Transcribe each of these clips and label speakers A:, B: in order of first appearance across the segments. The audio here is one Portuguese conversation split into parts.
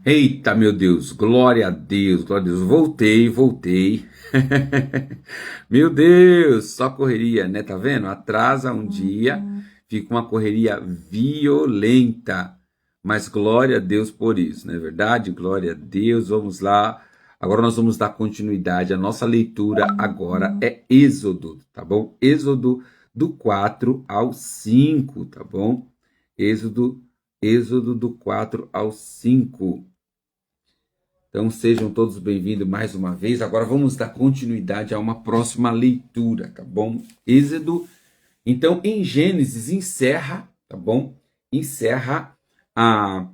A: Eita, meu Deus, glória a Deus, glória a Deus. Voltei. Meu Deus, só correria, né? Tá vendo? Atrasa um dia, fica uma correria violenta. Mas glória a Deus por isso, não é verdade? Glória a Deus. Vamos lá. Agora nós vamos dar continuidade. A nossa leitura agora é Êxodo, tá bom? Êxodo do 4 ao 5, tá bom? Êxodo, Êxodo do 4 ao 5. Então sejam todos bem-vindos mais uma vez. Agora vamos dar continuidade a uma próxima leitura, tá bom? Êxodo. Então em Gênesis encerra, tá bom? Encerra a,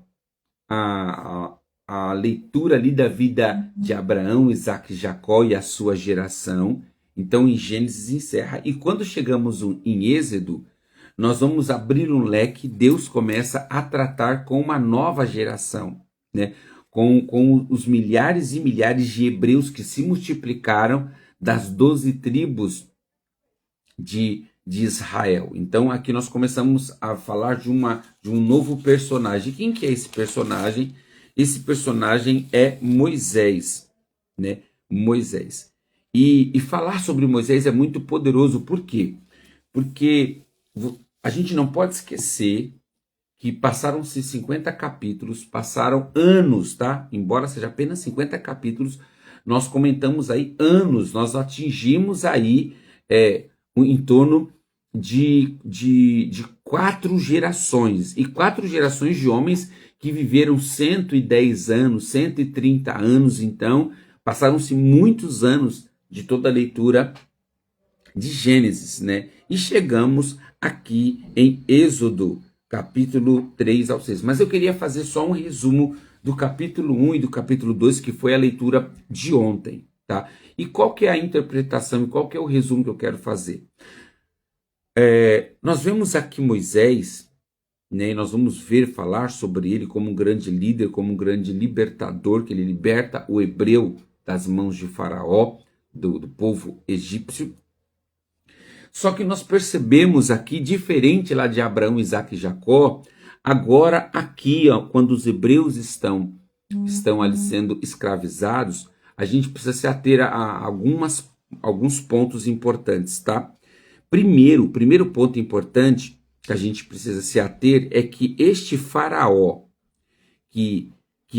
A: a, a leitura ali da vida de Abraão, Isaac e Jacó e a sua geração. Então em Gênesis encerra. E quando chegamos em Êxodo, nós vamos abrir um leque. Deus começa a tratar com uma nova geração, né? Com os milhares e milhares de hebreus que se multiplicaram das 12 tribos de Israel. Então aqui nós começamos a falar de um novo personagem. Quem que é esse personagem? Esse personagem é Moisés, né? Moisés. E falar sobre Moisés é muito poderoso. Por quê? Porque a gente não pode esquecer que passaram-se 50 capítulos, passaram anos, tá? Embora seja apenas 50 capítulos, nós comentamos aí anos, nós atingimos aí em torno de 4 gerações, e 4 gerações de homens que viveram 110 anos, 130 anos, então passaram-se muitos anos de toda a leitura de Gênesis, né? E chegamos aqui em Êxodo, capítulo 3 ao 6. Mas eu queria fazer só um resumo do capítulo 1 e do capítulo 2, que foi a leitura de ontem, tá? E qual que é a interpretação e qual que é o resumo que eu quero fazer? Nós vemos aqui Moisés, né? E nós vamos ver falar sobre ele como um grande líder, como um grande libertador, que ele liberta o hebreu das mãos de Faraó, do povo egípcio. Só que nós percebemos aqui, diferente lá de Abraão, Isaac e Jacó, agora aqui, ó, quando os hebreus estão ali sendo escravizados, a gente precisa se ater a alguns pontos importantes, tá? O primeiro ponto importante que a gente precisa se ater é que este faraó que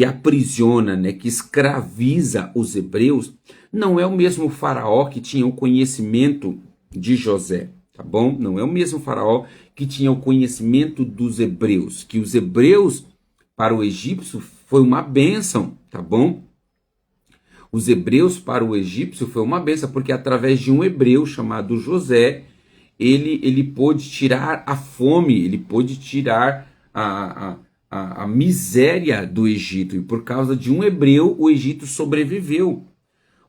A: aprisiona, né, que escraviza os hebreus, não é o mesmo faraó que tinha o conhecimento de José, tá bom? Não é o mesmo faraó que tinha o conhecimento dos hebreus, que os hebreus para o egípcio foi uma bênção, tá bom? Os hebreus para o egípcio foi uma bênção, porque através de um hebreu chamado José, ele pôde tirar a fome, ele pôde tirar a miséria do Egito. E por causa de um hebreu, o Egito sobreviveu.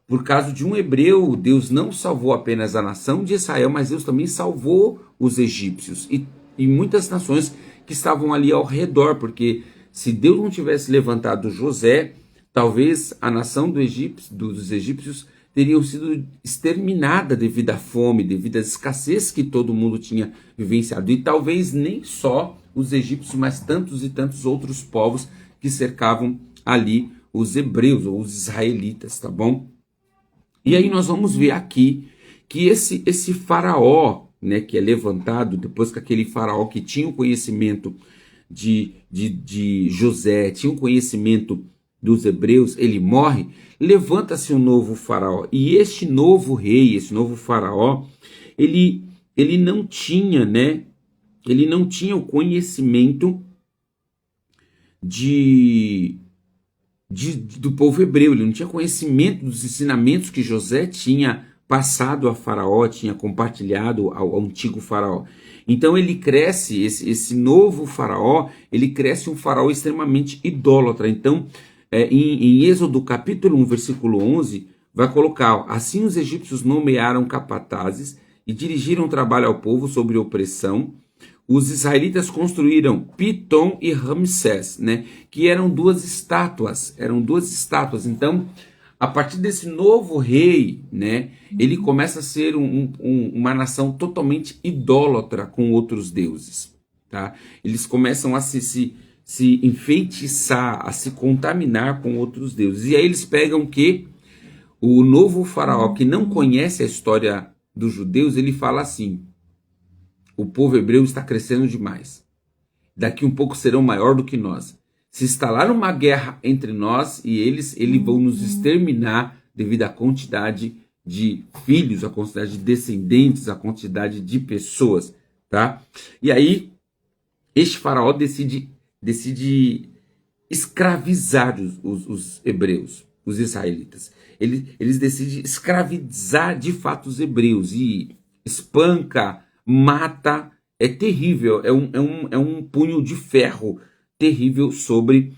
A: Por causa de um hebreu, Deus não salvou apenas a nação de Israel, mas Deus também salvou os egípcios e muitas nações que estavam ali ao redor, porque se Deus não tivesse levantado José, talvez a nação dos egípcios teriam sido exterminada devido à fome, devido à escassez que todo mundo tinha vivenciado. E talvez nem só os egípcios, mas tantos e tantos outros povos que cercavam ali os hebreus ou os israelitas, tá bom? E aí nós vamos ver aqui que esse faraó, né, que é levantado depois que aquele faraó que tinha o conhecimento de José, tinha o conhecimento dos hebreus, ele morre, levanta-se um novo faraó. E este novo rei, esse novo faraó, ele não tinha, né, ele não tinha o conhecimento do povo hebreu, ele não tinha conhecimento dos ensinamentos que José tinha passado a Faraó, tinha compartilhado ao antigo Faraó. Então ele cresce, esse novo Faraó, ele cresce um Faraó extremamente idólatra. Então, em Êxodo capítulo 1, versículo 11, vai colocar: assim os egípcios nomearam capatazes e dirigiram trabalho ao povo sobre opressão. Os israelitas construíram Pitom e Ramsés, né, que eram duas estátuas. Então, a partir desse novo rei, né, ele começa a ser uma nação totalmente idólatra com outros deuses, tá? Eles começam a se enfeitiçar, a se contaminar com outros deuses. E aí eles pegam que o novo faraó, que não conhece a história dos judeus, ele fala assim: o povo hebreu está crescendo demais. Daqui um pouco serão maior do que nós. Se instalar uma guerra entre nós e eles vão nos exterminar devido à quantidade de filhos, a quantidade de descendentes, a quantidade de pessoas, tá? E aí, este faraó decide escravizar os hebreus, os israelitas. Eles decidem escravizar de fato os hebreus e espanca, mata, é terrível, é um punho de ferro terrível sobre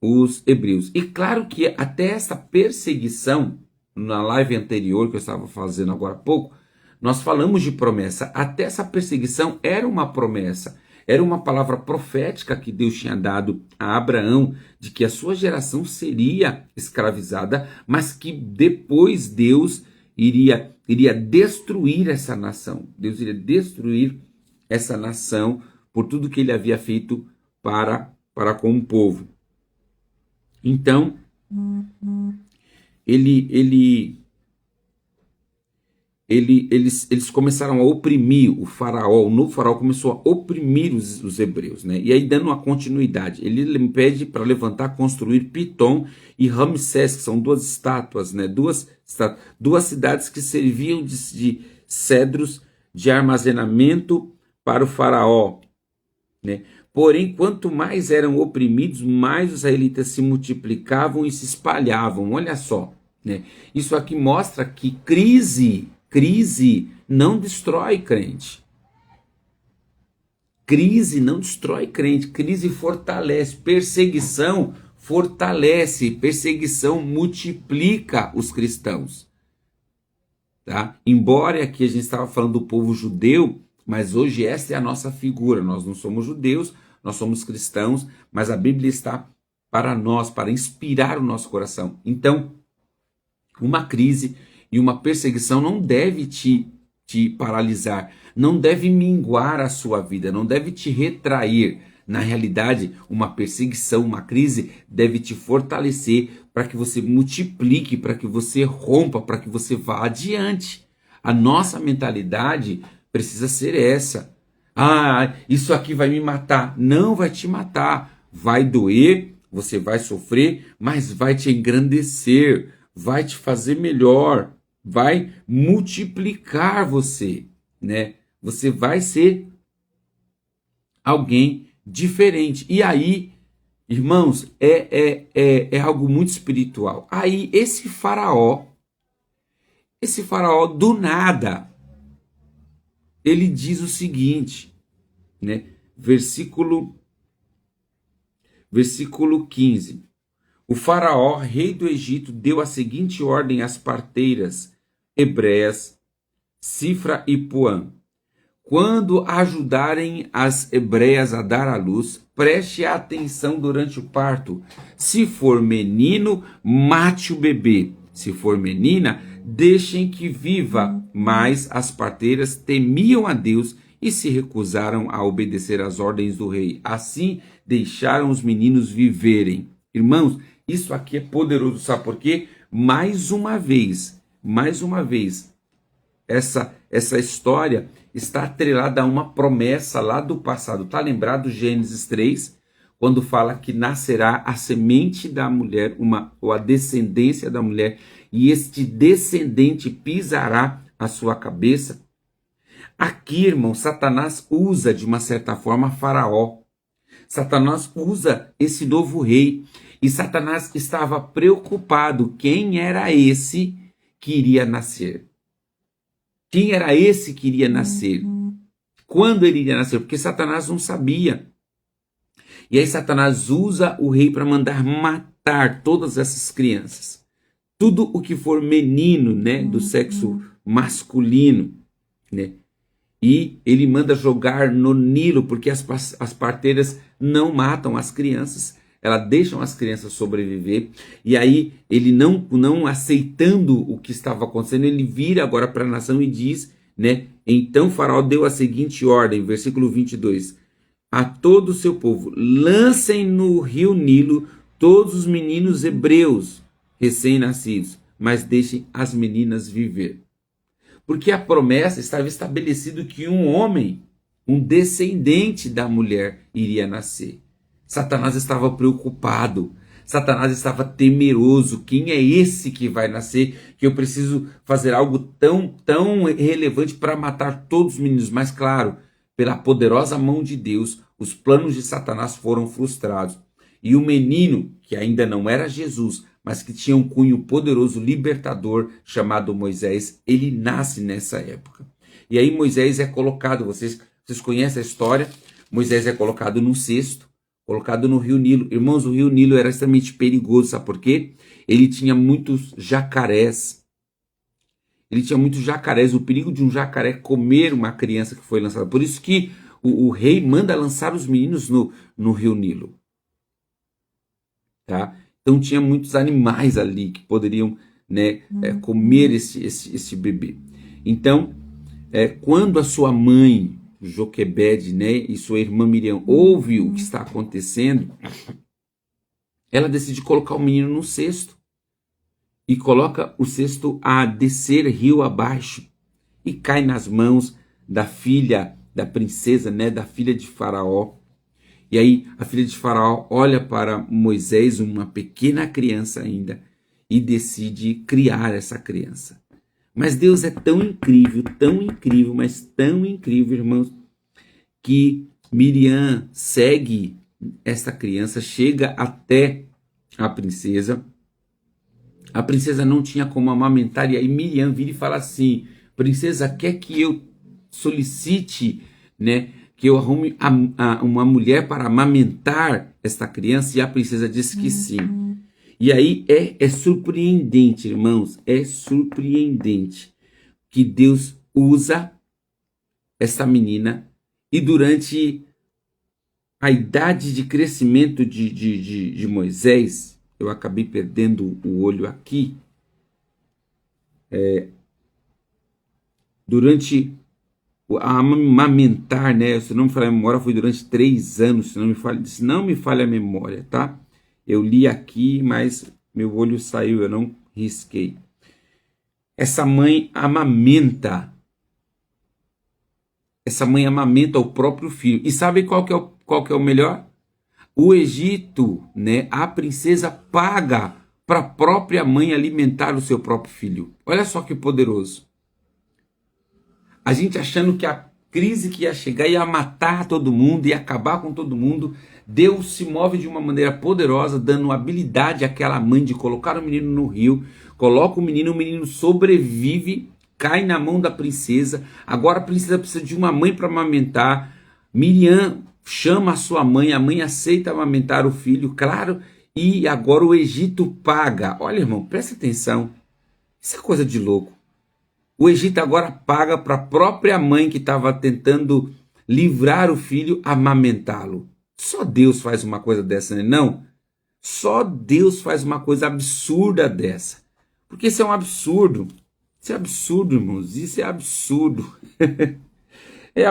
A: os hebreus. E claro que até essa perseguição, na live anterior que eu estava fazendo agora há pouco, nós falamos de promessa. Até essa perseguição era uma promessa, era uma palavra profética que Deus tinha dado a Abraão, de que a sua geração seria escravizada, mas que depois Deus iria destruir essa nação. Deus iria destruir essa nação por tudo que ele havia feito para com o povo. Então, eles começaram a oprimir o faraó. O novo faraó começou a oprimir os hebreus, né? E aí, dando uma continuidade, ele pede para levantar, construir Pitom e Ramsés, que são duas estátuas, né? Duas cidades que serviam de cedros de armazenamento para o faraó, né? Porém, quanto mais eram oprimidos, mais os israelitas se multiplicavam e se espalhavam. Olha só, né? Isso aqui mostra que crise não destrói crente. Crise não destrói crente, crise fortalece. Perseguição fortalece, perseguição multiplica os cristãos. Tá? Embora aqui a gente estava falando do povo judeu, mas hoje essa é a nossa figura. Nós não somos judeus, nós somos cristãos, mas a Bíblia está para nós, para inspirar o nosso coração. Então, uma crise e uma perseguição não deve te paralisar, não deve minguar a sua vida, não deve te retrair. Na realidade, uma perseguição, uma crise deve te fortalecer para que você multiplique, para que você rompa, para que você vá adiante. A nossa mentalidade precisa ser essa. Ah, isso aqui vai me matar. Não vai te matar. Vai doer, você vai sofrer, mas vai te engrandecer, vai te fazer melhor, vai multiplicar você, né? Você vai ser alguém diferente. E aí, irmãos, é algo muito espiritual. Aí esse faraó do nada, ele diz o seguinte, né? Versículo 15. O faraó, rei do Egito, deu a seguinte ordem às parteiras hebreias, Sifra e Puã: quando ajudarem as hebreias a dar à luz, preste atenção durante o parto. Se for menino, mate o bebê. Se for menina, deixem que viva. Mas as parteiras temiam a Deus e se recusaram a obedecer às ordens do rei. Assim, deixaram os meninos viverem. Irmãos, isso aqui é poderoso, sabe por quê? Mais uma vez, essa história está atrelada a uma promessa lá do passado. Está lembrado Gênesis 3, quando fala que nascerá a semente da mulher, ou a descendência da mulher, e este descendente pisará a sua cabeça? Aqui, irmão, Satanás usa de uma certa forma Faraó. Satanás usa esse novo rei. E Satanás estava preocupado quem era esse que iria nascer. Quem era esse que iria nascer? Quando ele iria nascer? Porque Satanás não sabia. E aí Satanás usa o rei para mandar matar todas essas crianças. Tudo o que for menino, né, do sexo masculino, né? E ele manda jogar no Nilo, porque as parteiras não matam as crianças, elas deixam as crianças sobreviver. E aí ele não aceitando o que estava acontecendo, ele vira agora para a nação e diz, né? Então Faraó deu a seguinte ordem, versículo 22. a todo o seu povo: lancem no rio Nilo todos os meninos hebreus recém-nascidos, mas deixem as meninas viver. Porque a promessa estava estabelecida que um homem, um descendente da mulher, iria nascer. Satanás estava preocupado. Satanás estava temeroso. Quem é esse que vai nascer? Que eu preciso fazer algo tão relevante para matar todos os meninos. Mas claro, pela poderosa mão de Deus, os planos de Satanás foram frustrados. E o menino, que ainda não era Jesus, mas que tinha um cunho poderoso libertador chamado Moisés, ele nasce nessa época. E aí Moisés é colocado, vocês conhecem a história, Moisés é colocado num cesto, colocado no rio Nilo. Irmãos, o rio Nilo era extremamente perigoso, sabe por quê? Ele tinha muitos jacarés. O perigo de um jacaré comer uma criança que foi lançada. Por isso que o rei manda lançar os meninos no rio Nilo. Tá? Então tinha muitos animais ali que poderiam, né, comer esse bebê. Então, quando a sua mãe, Joquebede, né, e sua irmã Miriam ouve o que está acontecendo, ela decide colocar o menino no cesto. E coloca o cesto a descer rio abaixo. E cai nas mãos da filha da princesa, né, da filha de Faraó. E aí a filha de Faraó olha para Moisés, uma pequena criança ainda, e decide criar essa criança. Mas Deus é tão incrível, mas tão incrível, irmãos, que Miriam segue essa criança, chega até a princesa. A princesa não tinha como amamentar, e aí Miriam vira e fala assim: princesa, quer que eu solicite, né, que eu arrume uma mulher para amamentar esta criança? E a princesa diz que sim. E aí é surpreendente, irmãos, é surpreendente que Deus usa essa menina, e durante a idade de crescimento de Moisés, eu acabei perdendo o olho aqui, durante a amamentar, né? Se não me falha a memória, foi durante 3 anos, se não me falha a memória, tá? Eu li aqui, mas meu olho saiu, eu não risquei. Essa mãe amamenta o próprio filho. E sabe qual que é o melhor? O Egito, né? A princesa paga para a própria mãe alimentar o seu próprio filho. Olha só que poderoso. A gente achando que a crise que ia chegar ia matar todo mundo, ia acabar com todo mundo. Deus se move de uma maneira poderosa, dando habilidade àquela mãe de colocar o menino no rio. Coloca o menino sobrevive, cai na mão da princesa. Agora a princesa precisa de uma mãe para amamentar. Miriam chama a sua mãe, a mãe aceita amamentar o filho, claro, e agora o Egito paga. Olha, irmão, presta atenção. Isso é coisa de louco. O Egito agora paga para a própria mãe que estava tentando livrar o filho, amamentá-lo. Só Deus faz uma coisa dessa, né? Não? Só Deus faz uma coisa absurda dessa. Porque isso é um absurdo. Isso é absurdo, irmãos. Isso é absurdo. É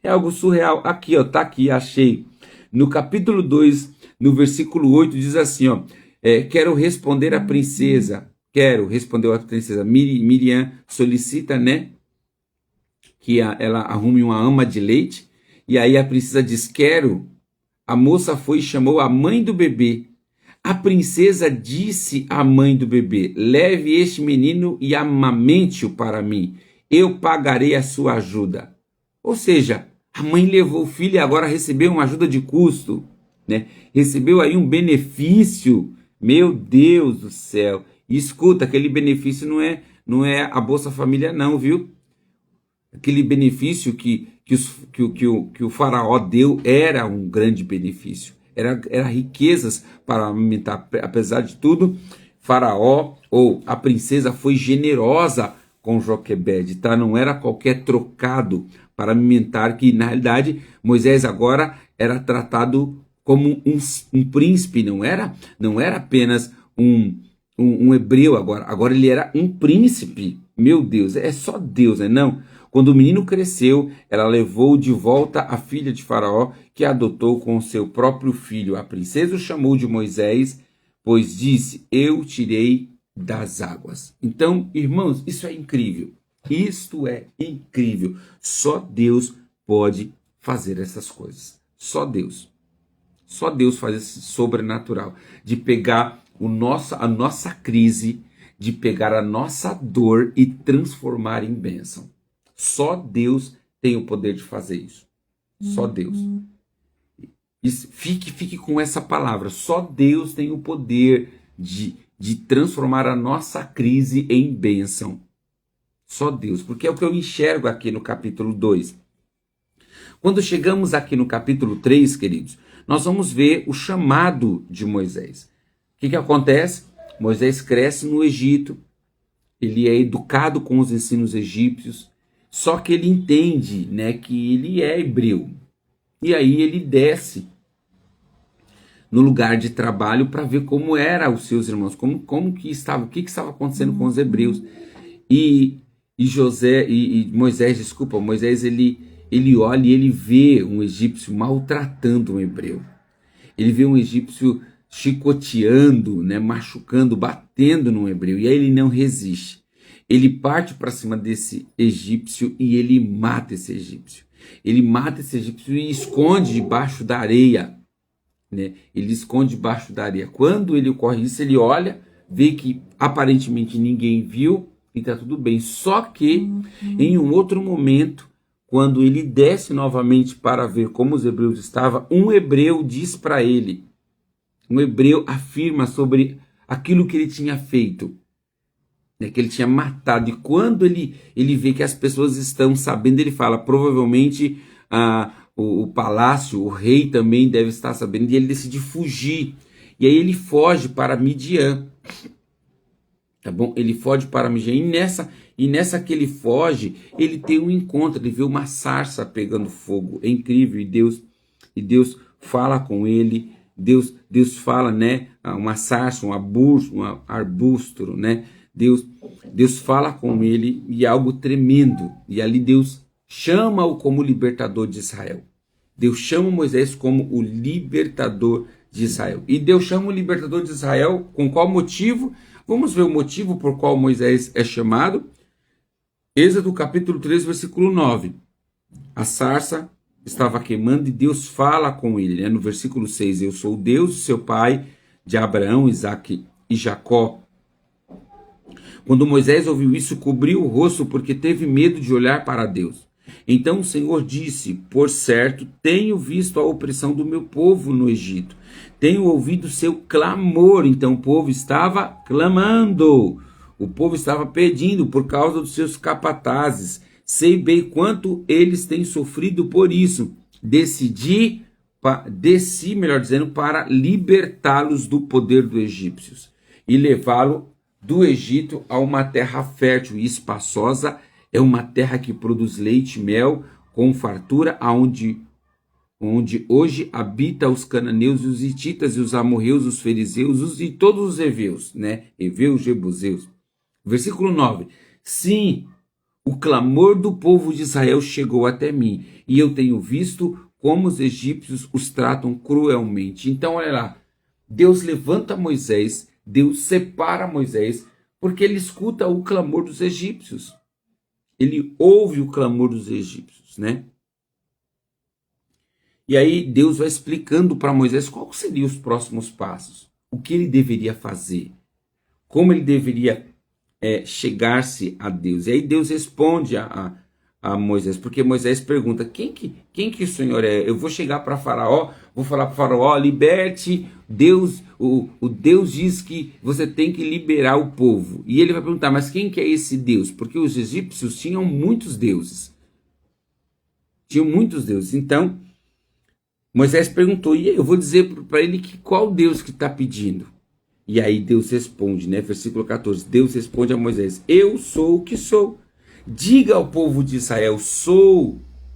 A: algo surreal. Aqui, ó, tá aqui, achei. No capítulo 2, no versículo 8, diz assim, ó: quero responder à princesa. Respondeu a princesa. Miriam solicita, né, que ela arrume uma ama de leite. E aí a princesa diz: quero. A moça foi e chamou a mãe do bebê. A princesa disse à mãe do bebê: leve este menino e amamente-o para mim. Eu pagarei a sua ajuda. Ou seja, a mãe levou o filho e agora recebeu uma ajuda de custo, né? Recebeu aí um benefício. Meu Deus do céu. E escuta, aquele benefício não é a Bolsa Família não, viu? Aquele benefício que o faraó deu era um grande benefício. Era riquezas para alimentar. Apesar de tudo, faraó ou a princesa foi generosa com Joquebede, tá? Não era qualquer trocado para alimentar, que na realidade Moisés agora era tratado como um príncipe, não era apenas um hebreu agora ele era um príncipe. Meu Deus, é só Deus, né? Não, Quando o menino cresceu, ela levou de volta a filha de Faraó, que a adotou com seu próprio filho. A princesa o chamou de Moisés, pois disse: eu tirei das águas. Então, irmãos, isso é incrível. Isto é incrível. Só Deus pode fazer essas coisas. Só Deus. Só Deus faz esse sobrenatural de pegar a nossa crise, de pegar a nossa dor e transformar em bênção. Só Deus tem o poder de fazer isso. Só Deus. Fique com essa palavra. Só Deus tem o poder de transformar a nossa crise em bênção. Só Deus. Porque é o que eu enxergo aqui no capítulo 2. Quando chegamos aqui no capítulo 3, queridos, nós vamos ver o chamado de Moisés. O que acontece? Moisés cresce no Egito, ele é educado com os ensinos egípcios, só que ele entende, né, que ele é hebreu. E aí ele desce no lugar de trabalho para ver como eram os seus irmãos, como que estava, o que estava acontecendo com os hebreus. E Moisés ele olha e ele vê um egípcio maltratando um hebreu. Ele vê um egípcio chicoteando, né, machucando, batendo num hebreu. E aí ele não resiste. Ele parte para cima desse egípcio e ele mata esse egípcio. Ele mata esse egípcio e esconde debaixo da areia. Né? Ele esconde debaixo da areia. Quando ele ocorre isso, ele olha, vê que aparentemente ninguém viu e está tudo bem. Só que em um outro momento, quando ele desce novamente para ver como os hebreus estavam, um hebreu diz para ele, um hebreu afirma sobre aquilo que ele tinha feito, né, que ele tinha matado. E quando ele vê que as pessoas estão sabendo, ele fala, provavelmente o palácio, o rei também deve estar sabendo, e ele decide fugir. E aí ele foge para Midian. Tá bom? Ele foge para Midian. E nessa que ele foge, ele tem um encontro, ele vê uma sarça pegando fogo. É incrível. E Deus fala com ele. Deus fala, né? Uma sarça, um arbusto, né? Deus fala com ele e é algo tremendo. E ali Deus chama-o como libertador de Israel. Deus chama Moisés como o libertador de Israel. E Deus chama o libertador de Israel com qual motivo? Vamos ver o motivo por qual Moisés é chamado. Êxodo capítulo 3, versículo 9. A sarça estava queimando e Deus fala com ele, né? No versículo 6, eu sou o Deus, seu pai, de Abraão, Isaque e Jacó. Quando Moisés ouviu isso, cobriu o rosto porque teve medo de olhar para Deus. Então o Senhor disse, por certo, tenho visto a opressão do meu povo no Egito. Tenho ouvido seu clamor. Então o povo estava clamando. O povo estava pedindo por causa dos seus capatazes. Sei bem quanto eles têm sofrido por isso. Desci, melhor dizendo, para libertá-los do poder dos egípcios e levá-lo do Egito a uma terra fértil e espaçosa. É uma terra que produz leite e mel com fartura, onde hoje habita os cananeus, os hititas e os amorreus, os fariseus e todos os heveus, né? Heveus, jebuseus. Versículo 9. Sim, o clamor do povo de Israel chegou até mim, e eu tenho visto como os egípcios os tratam cruelmente. Então, olha lá, Deus levanta Moisés, Deus separa Moisés, porque ele escuta o clamor dos egípcios. Ele ouve o clamor dos egípcios, né? E aí Deus vai explicando para Moisés quais seriam os próximos passos, o que ele deveria fazer, como ele deveria chegar-se a Deus. E aí Deus responde a Moisés, porque Moisés pergunta, quem que o Senhor é? Eu vou chegar para Faraó, vou falar para Faraó, liberte, Deus, o Deus diz que você tem que liberar o povo. E ele vai perguntar, mas quem que é esse Deus? Porque os egípcios tinham muitos deuses. Então, Moisés perguntou, e eu vou dizer para ele que qual Deus que está pedindo? E aí Deus responde, né? Versículo 14, Deus responde a Moisés, eu sou o que sou. Diga ao povo de Israel,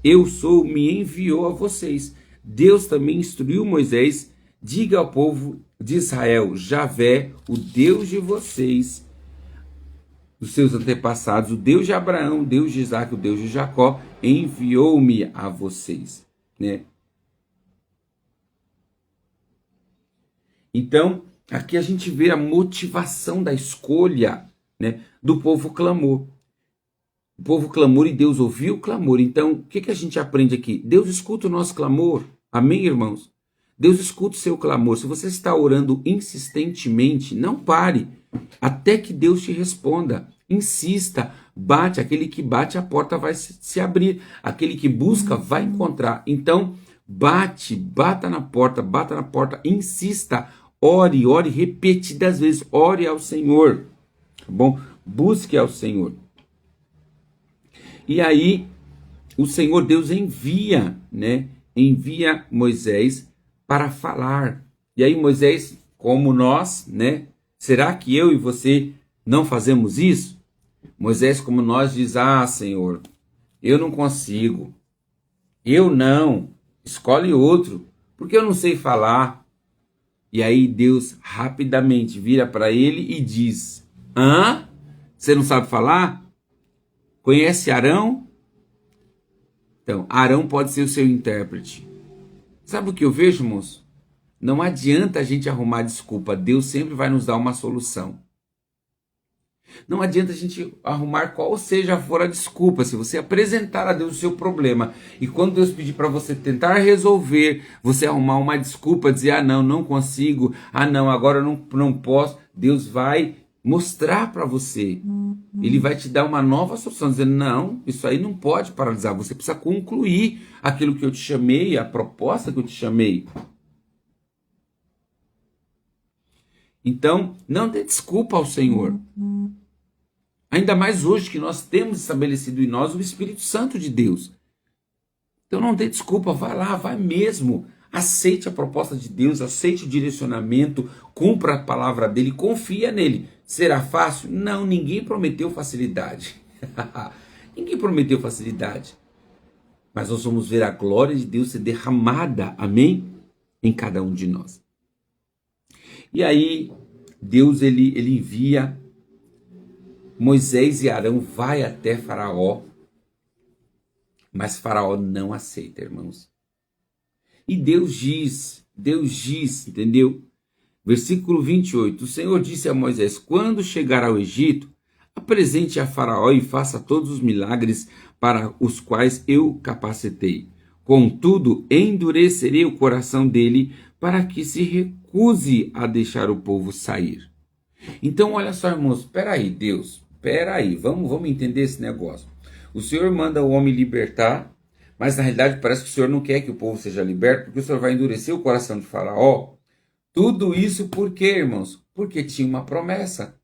A: eu sou, me enviou a vocês. Deus também instruiu Moisés, diga ao povo de Israel, Javé, o Deus de vocês, dos seus antepassados, o Deus de Abraão, o Deus de Isaac, o Deus de Jacó, enviou-me a vocês, né? Então, aqui a gente vê a motivação da escolha, né, do povo clamor. O povo clamor e Deus ouviu o clamor. Então, o que a gente aprende aqui? Deus escuta o nosso clamor. Amém, irmãos? Deus escuta o seu clamor. Se você está orando insistentemente, não pare até que Deus te responda. Insista, bate. Aquele que bate, a porta vai se abrir. Aquele que busca, vai encontrar. Então, bata na porta, insista. Ore repetidas vezes. Ore ao Senhor. Tá bom? Busque ao Senhor. E aí, o Senhor Deus envia, né? Envia Moisés para falar. E aí Moisés, como nós, né? Será que eu e você não fazemos isso? Moisés, como nós, diz: ah, Senhor, eu não consigo. Eu não. Escolhe outro, porque eu não sei falar. E aí Deus rapidamente vira para ele e diz: hã? Você não sabe falar? Conhece Arão? Então, Arão pode ser o seu intérprete. Sabe o que eu vejo, moço? Não adianta a gente arrumar desculpa. Deus sempre vai nos dar uma solução. Não adianta a gente arrumar qual seja for a desculpa. Se você apresentar a Deus o seu problema e quando Deus pedir para você tentar resolver, você arrumar uma desculpa, dizer: ah, não consigo, ah, não, agora eu não posso. Deus vai mostrar para você. Ele vai te dar uma nova solução, dizendo: não, isso aí não pode paralisar. Você precisa concluir aquilo que eu te chamei, a proposta que eu te chamei. Então, não dê desculpa ao Senhor. Ainda mais hoje que nós temos estabelecido em nós o Espírito Santo de Deus. Então não dê desculpa, vai lá, vai mesmo. Aceite a proposta de Deus, aceite o direcionamento, cumpra a palavra dele, confia nele. Será fácil? Não, ninguém prometeu facilidade. Ninguém prometeu facilidade. Mas nós vamos ver a glória de Deus ser derramada, amém? Em cada um de nós. E aí, Deus ele envia Moisés e Arão, vai até Faraó, mas Faraó não aceita, irmãos. E Deus diz, entendeu? Versículo 28, o Senhor disse a Moisés: quando chegar ao Egito, apresente a Faraó e faça todos os milagres para os quais eu capacitei. Contudo, endurecerei o coração dele para que se recuse a deixar o povo sair. Então, olha só, irmãos, espera aí, Deus, espera aí, vamos entender esse negócio. O Senhor manda o homem libertar, mas na realidade parece que o Senhor não quer que o povo seja liberto, porque o Senhor vai endurecer o coração de Faraó. Tudo isso por quê, irmãos? Porque tinha uma promessa.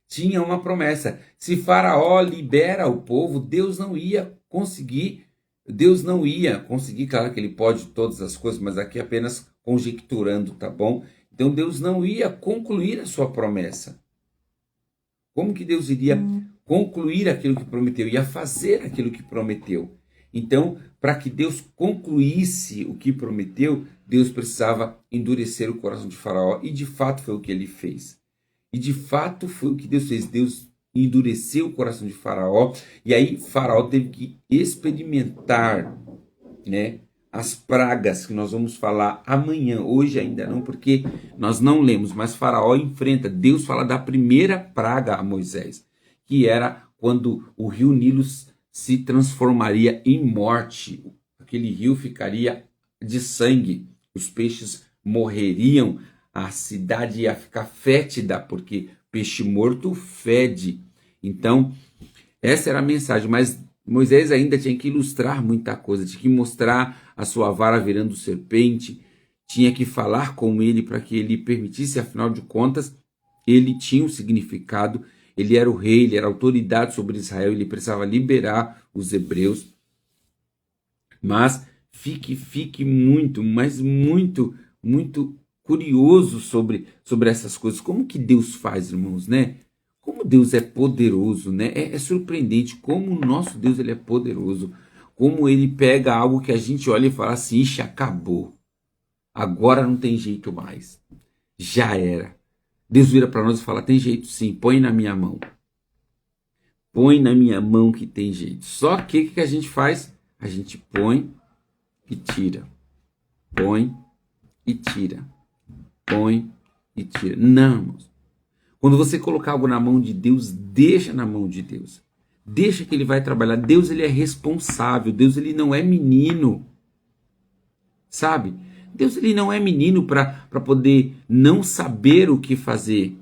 A: Tinha uma promessa. Se Faraó libera o povo, Deus não ia conseguir, claro que ele pode todas as coisas, mas aqui apenas conjecturando, tá bom? Então Deus não ia concluir a sua promessa. Como que Deus iria concluir aquilo que prometeu? Ia fazer aquilo que prometeu. Então, para que Deus concluísse o que prometeu, Deus precisava endurecer o coração de Faraó. E de fato foi o que ele fez. E de fato foi o que Deus fez. Deus endureceu o coração de Faraó. E aí Faraó teve que experimentar, né, as pragas que nós vamos falar amanhã. Hoje ainda não, porque nós não lemos. Mas Faraó enfrenta. Deus fala da primeira praga a Moisés, que era quando o rio Nilo se transformaria em morte. Aquele rio ficaria de sangue. Os peixes morreriam. A cidade ia ficar fétida, porque peixe morto fede. Então, essa era a mensagem. Mas Moisés ainda tinha que ilustrar muita coisa. Tinha que mostrar a sua vara virando serpente. Tinha que falar com ele para que ele permitisse, afinal de contas, ele tinha um significado. Ele era o rei, ele era autoridade sobre Israel, ele precisava liberar os hebreus. Mas fique muito, mas muito curioso sobre essas coisas. Como que Deus faz, irmãos, né? Como Deus é poderoso, né? É surpreendente como o nosso Deus ele é poderoso. Como ele pega algo que a gente olha e fala assim: ixi, acabou. Agora não tem jeito mais. Já era. Deus vira para nós e fala: tem jeito sim, põe na minha mão. põe na minha mão que tem jeito. Só que o que a gente faz? A gente põe e tira. Põe e tira. Põe e tira. Não, irmãos. Quando você colocar algo na mão de Deus, deixa na mão de Deus. Deixa que ele vai trabalhar. Deus, ele é responsável. Deus, ele não é menino. Sabe? Deus, ele não é menino para poder não saber o que fazer.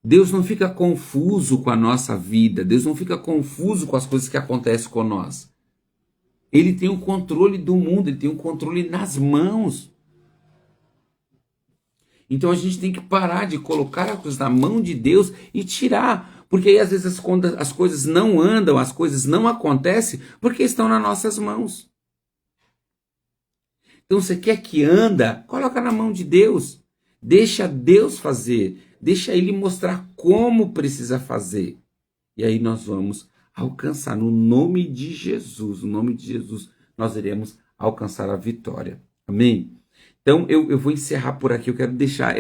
A: Deus não fica confuso com a nossa vida. Deus não fica confuso com as coisas que acontecem com nós. Ele tem o controle do mundo. Ele tem o controle nas mãos. Então a gente tem que parar de colocar as coisas na mão de Deus e tirar. Porque aí às vezes as coisas não andam, as coisas não acontecem porque estão nas nossas mãos. Então você quer que anda? Coloca na mão de Deus. Deixa Deus fazer. Deixa Ele mostrar como precisa fazer. E aí nós vamos alcançar no nome de Jesus. No nome de Jesus nós iremos alcançar a vitória. Amém? Então eu vou encerrar por aqui. Eu quero deixar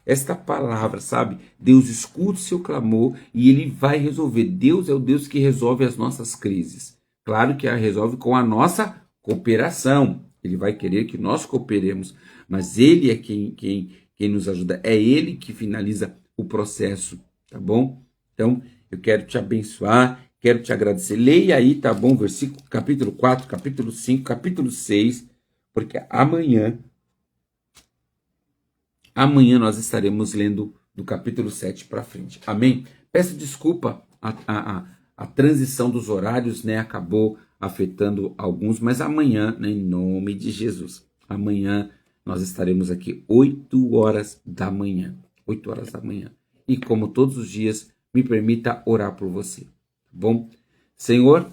A: esta palavra, sabe? Deus escuta o seu clamor e Ele vai resolver. Deus é o Deus que resolve as nossas crises. Claro que a resolve com a nossa cooperação. Ele vai querer que nós cooperemos, mas Ele é quem nos ajuda. É Ele que finaliza o processo, tá bom? Então, eu quero te abençoar, quero te agradecer. Leia aí, tá bom? Versículo, capítulo 4, capítulo 5, capítulo 6, porque amanhã nós estaremos lendo do capítulo 7 para frente. Amém? Peço desculpa, a transição dos horários, né, acabou afetando alguns, mas amanhã, né, em nome de Jesus, amanhã nós estaremos aqui 8 horas da manhã. 8 horas da manhã. E como todos os dias, me permita orar por você. Tá bom? Senhor,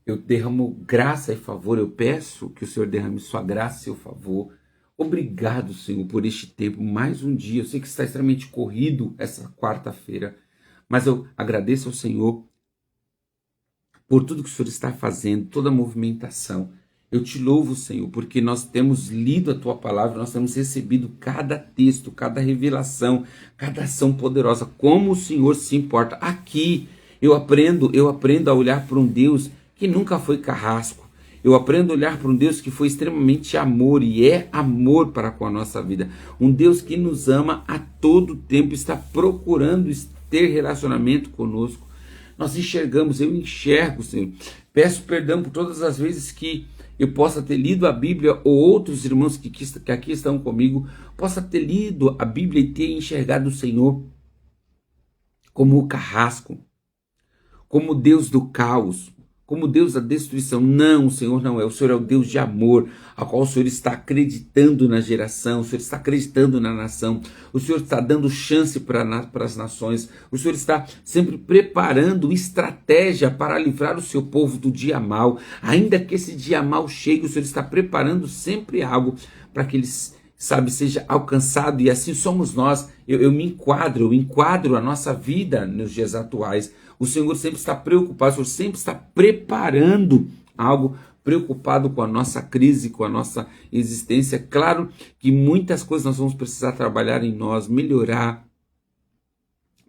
A: eu derramo graça e favor, eu peço que o Senhor derrame sua graça e seu favor. Obrigado, Senhor, por este tempo, mais um dia. Eu sei que está extremamente corrido essa quarta-feira, mas eu agradeço ao Senhor por tudo que o Senhor está fazendo, toda a movimentação. Eu te louvo, Senhor, porque nós temos lido a Tua palavra, nós temos recebido cada texto, cada revelação, cada ação poderosa, como o Senhor se importa. Aqui eu aprendo a olhar para um Deus que nunca foi carrasco. Eu aprendo a olhar para um Deus que foi extremamente amor e é amor para com a nossa vida. Um Deus que nos ama a todo tempo, está procurando ter relacionamento conosco. Nós enxergamos, eu enxergo, Senhor. Peço perdão por todas as vezes que eu possa ter lido a Bíblia, ou outros irmãos que aqui estão comigo, possa ter lido a Bíblia e ter enxergado o Senhor como o carrasco, como o Deus do caos, como Deus da destruição. Não, o Senhor não é. O Senhor é o Deus de amor, ao qual o Senhor está acreditando na geração, o Senhor está acreditando na nação, o Senhor está dando chance para as nações, o Senhor está sempre preparando estratégia para livrar o seu povo do dia mal. Ainda que esse dia mal chegue, o Senhor está preparando sempre algo para que eles, sabe, seja alcançado, e assim somos nós. Eu enquadro a nossa vida nos dias atuais. O Senhor sempre está preocupado, o Senhor sempre está preparando algo, preocupado com a nossa crise, com a nossa existência. Claro que muitas coisas nós vamos precisar trabalhar em nós, melhorar.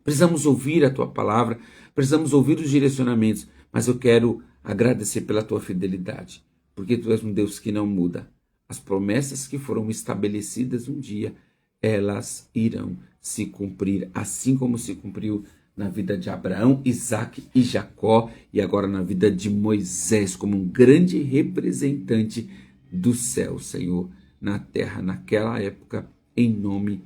A: Precisamos ouvir a Tua palavra, precisamos ouvir os direcionamentos, mas eu quero agradecer pela Tua fidelidade, porque Tu és um Deus que não muda. As promessas que foram estabelecidas um dia, elas irão se cumprir, assim como se cumpriu na vida de Abraão, Isaac e Jacó, e agora na vida de Moisés, como um grande representante do céu, Senhor, na terra, naquela época, em nome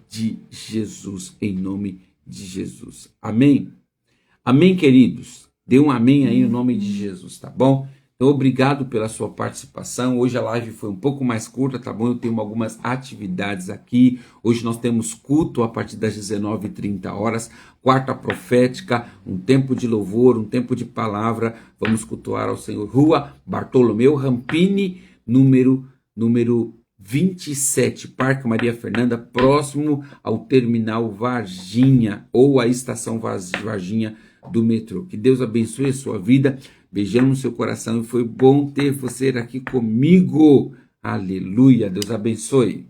A: de Jesus, em nome de Jesus. Amém? Amém, queridos? Dê um amém aí no nome de Jesus, tá bom? Então, obrigado pela sua participação. Hoje a live foi um pouco mais curta, tá bom? Eu tenho algumas atividades aqui. Hoje nós temos culto a partir das 19h30, quarta profética, um tempo de louvor, um tempo de palavra. Vamos cultuar ao Senhor. Rua Bartolomeu Rampini, número 27, Parque Maria Fernanda, próximo ao Terminal Varginha, ou à Estação Varginha do metrô. Que Deus abençoe a sua vida. Beijão no seu coração, e foi bom ter você aqui comigo. Aleluia, Deus abençoe.